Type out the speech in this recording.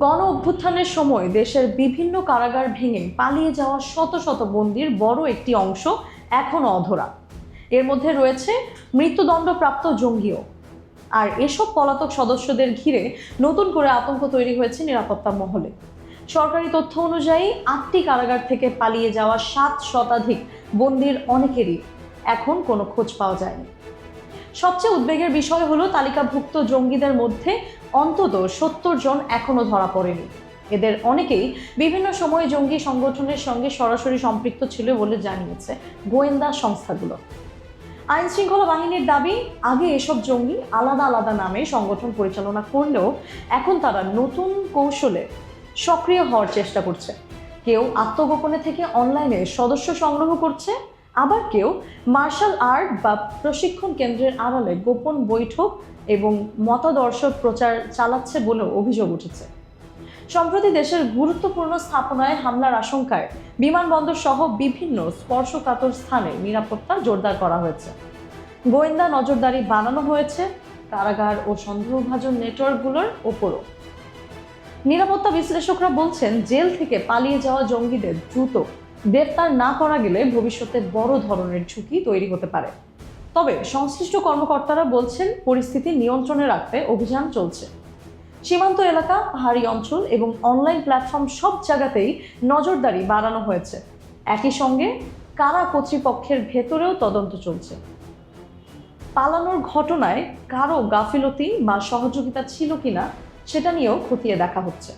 গণ অভ্যুত্থানের সময় দেশের বিভিন্ন কারাগার ভেঙে পালিয়ে যাওয়া শত শত বন্দির বড় একটি অংশ এখনো অধরা। এর মধ্যে রয়েছে মৃত্যুদণ্ডপ্রাপ্ত জঙ্গিও। আর এসব পলাতক সদস্যদের ঘিরে নতুন করে আতঙ্ক তৈরি হয়েছে নিরাপত্তা মহলে। সরকারি তথ্য অনুযায়ী 8টি কারাগার থেকে পালিয়ে যাওয়া 7 শতাধিক বন্দির অনেকেরই এখন কোনো খোঁজ পাওয়া যায়নি। সবচেয়ে উদ্বেগের বিষয় হলো তালিকাভুক্ত জঙ্গিদের মধ্যে অন্তত 70 জন এখনো ধরা পড়েনি। এদের অনেকেই বিভিন্ন সময়ে জঙ্গি সংগঠনের সঙ্গে সরাসরি সম্পৃক্ত ছিল বলে জানিয়েছে গোয়েন্দা সংস্থাগুলো। আইন শৃঙ্খলা বাহিনীর দাবি, আগে এসব জঙ্গি আলাদা আলাদা নামে সংগঠন পরিচালনা করলেও এখন তারা নতুন কৌশলে সক্রিয় হওয়ার চেষ্টা করছে। কেউ আত্মগোপনে থেকে অনলাইনে সদস্য সংগ্রহ করছে, আবার কেউ মার্শাল আর্ট বা প্রশিক্ষণ কেন্দ্রের আড়ালে গোপন বৈঠক এবং মতাদর্শ প্রচার চালাচ্ছে বলেও অভিযোগ উঠেছে। সম্প্রতি দেশের গুরুত্বপূর্ণ স্থাপনায় হামলার আশঙ্কায় বিমানবন্দর সহ বিভিন্ন স্পর্শকাতর স্থানে নিরাপত্তা জোরদার করা হয়েছে। গোয়েন্দা নজরদারি বাড়ানো হয়েছে কারাগার ও সন্দেহভাজন নেটওয়ার্কগুলোর ওপরও। নিরাপত্তা বিশ্লেষকরা বলছেন, জেল থেকে পালিয়ে যাওয়া জঙ্গিদের দ্রুত গ্রেফতার না করা গেলে ভবিষ্যতে বড় ধরনের ঝুঁকি তৈরি হতে পারে। তবে সংশ্লিষ্ট কর্মকর্তারা বলছেন, পরিস্থিতি নিয়ন্ত্রণে রাখতে অভিযান চলছে। সীমান্ত এলাকা, পাহাড়ি অঞ্চল এবং অনলাইন প্ল্যাটফর্ম সব জায়গাতেই নজরদারি বাড়ানো হয়েছে। একই সঙ্গে কারা কর্তৃপক্ষের ভেতরেও তদন্ত চলছে। পালানোর ঘটনায় কারো গাফিলতি বা সহযোগিতা ছিল কিনা সেটা নিয়েও খতিয়ে দেখা হচ্ছে।